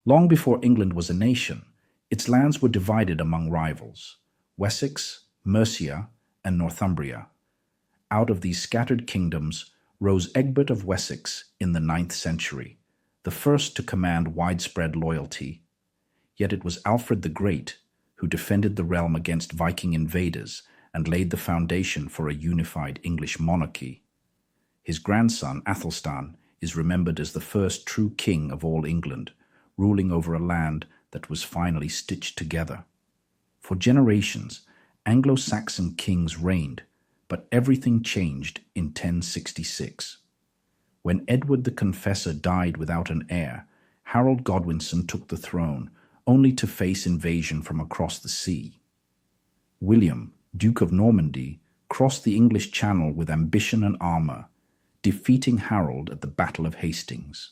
Long before England was a nation, its lands were divided among rivals: Wessex, Mercia, and Northumbria. Out of these scattered kingdoms rose Egbert of Wessex in the 9th century, the first to command widespread loyalty. Yet it was Alfred the Great who defended the realm against Viking invaders and laid the foundation for a unified English monarchy. His grandson, Athelstan, is remembered as the first true king of all England, ruling over a land that was finally stitched together. For generations, Anglo-Saxon kings reigned, but everything changed in 1066. When Edward the Confessor died without an heir, Harold Godwinson took the throne, only to face invasion from across the sea. William, Duke of Normandy, crossed the English Channel with ambition and armour, defeating Harold at the Battle of Hastings.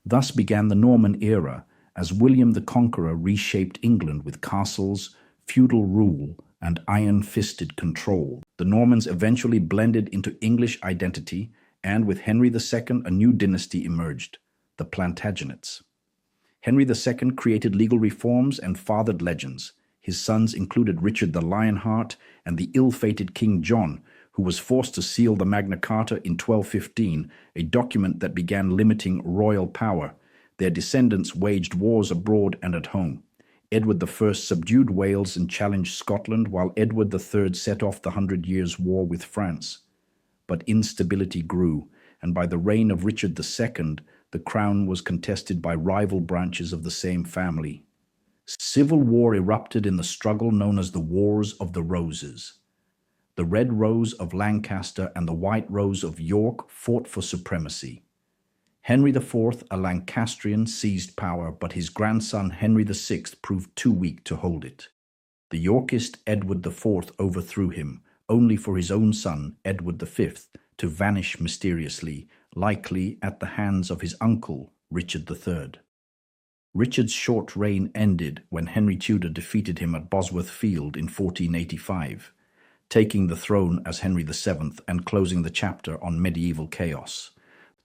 Thus began the Norman era, as William the Conqueror reshaped England with castles, feudal rule, and iron-fisted control. The Normans eventually blended into English identity, and with Henry II, a new dynasty emerged, the Plantagenets. Henry II created legal reforms and fathered legends. His sons included Richard the Lionheart and the ill-fated King John, who was forced to seal the Magna Carta in 1215, a document that began limiting royal power. Their descendants waged wars abroad and at home. Edward I subdued Wales and challenged Scotland, while Edward III set off the 100 Years' War with France. But instability grew, and by the reign of Richard II, the crown was contested by rival branches of the same family. Civil war erupted in the struggle known as the Wars of the Roses. The Red Rose of Lancaster and the White Rose of York fought for supremacy. Henry IV, a Lancastrian, seized power, but his grandson Henry VI proved too weak to hold it. The Yorkist Edward IV overthrew him, only for his own son, Edward V, to vanish mysteriously, likely at the hands of his uncle, Richard III. Richard's short reign ended when Henry Tudor defeated him at Bosworth Field in 1485, taking the throne as Henry VII and closing the chapter on medieval chaos.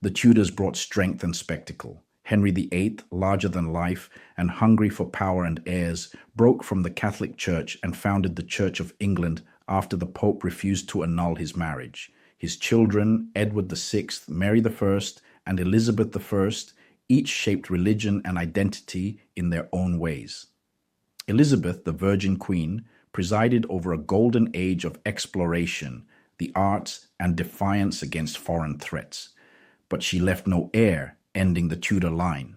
The Tudors brought strength and spectacle. Henry VIII, larger than life and hungry for power and heirs, broke from the Catholic Church and founded the Church of England after the Pope refused to annul his marriage. His children, Edward VI, Mary I, and Elizabeth I, each shaped religion and identity in their own ways. Elizabeth, the Virgin Queen, presided over a golden age of exploration, the arts, and defiance against foreign threats. But she left no heir, ending the Tudor line.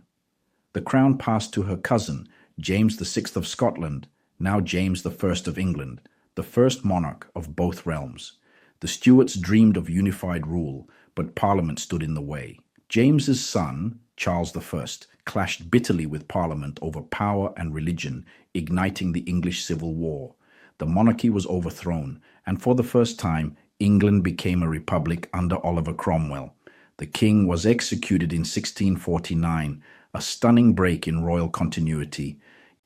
The crown passed to her cousin, James VI of Scotland, now James I of England, the first monarch of both realms. The Stuarts dreamed of unified rule, but Parliament stood in the way. James's son, Charles I, clashed bitterly with Parliament over power and religion, igniting the English Civil War. The monarchy was overthrown, and for the first time, England became a republic under Oliver Cromwell. The king was executed in 1649, a stunning break in royal continuity.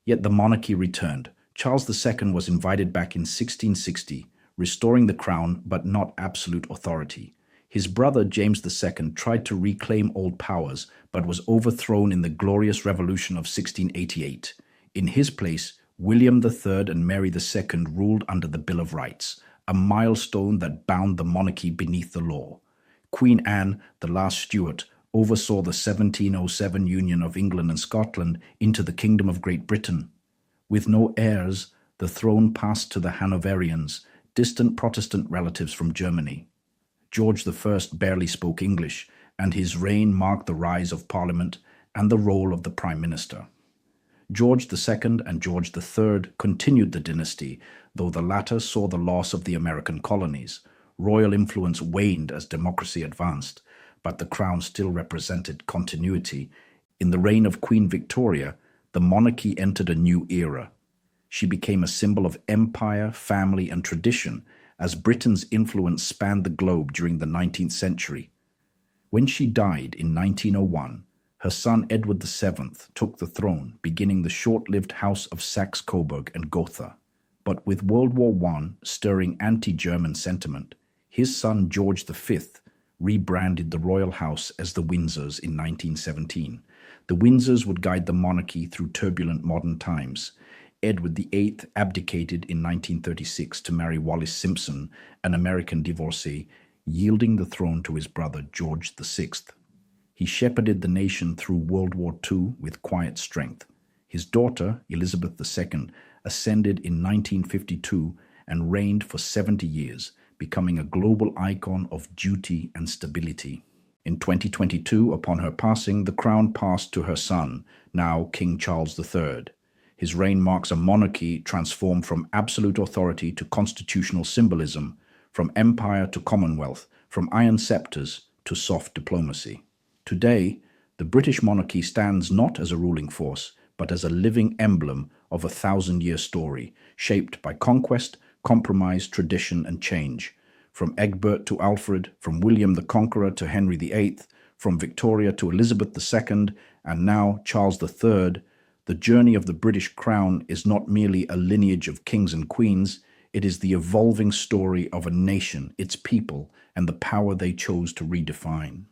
Yet the monarchy returned. Charles II was invited back in 1660, restoring the crown but not absolute authority. His brother James II tried to reclaim old powers but was overthrown in the Glorious Revolution of 1688. In his place, William III and Mary II ruled under the Bill of Rights, a milestone that bound the monarchy beneath the law. Queen Anne, the last Stuart, oversaw the 1707 union of England and Scotland into the Kingdom of Great Britain. With no heirs, the throne passed to the Hanoverians, distant Protestant relatives from Germany. George I barely spoke English, and his reign marked the rise of Parliament and the role of the Prime Minister. George II and George III continued the dynasty, though the latter saw the loss of the American colonies. Royal influence waned as democracy advanced, but the crown still represented continuity. In the reign of Queen Victoria, the monarchy entered a new era. She became a symbol of empire, family, and tradition, as Britain's influence spanned the globe during the 19th century. When she died in 1901, her son Edward VII took the throne, beginning the short-lived House of Saxe-Coburg and Gotha. But with World War I stirring anti-German sentiment, his son George V rebranded the royal house as the Windsors in 1917. The Windsors would guide the monarchy through turbulent modern times. Edward VIII abdicated in 1936 to marry Wallis Simpson, an American divorcee, yielding the throne to his brother George VI. He shepherded the nation through World War II with quiet strength. His daughter, Elizabeth II, ascended in 1952 and reigned for 70 years, becoming a global icon of duty and stability. In 2022, upon her passing, the crown passed to her son, now King Charles III. His reign marks a monarchy transformed from absolute authority to constitutional symbolism, from empire to commonwealth, from iron scepters to soft diplomacy. Today, the British monarchy stands not as a ruling force, but as a living emblem of a thousand-year story, shaped by conquest, compromise, tradition, and change. From Egbert to Alfred, from William the Conqueror to Henry VIII, from Victoria to Elizabeth II, and now Charles III, the journey of the British crown is not merely a lineage of kings and queens, it is the evolving story of a nation, its people, and the power they chose to redefine.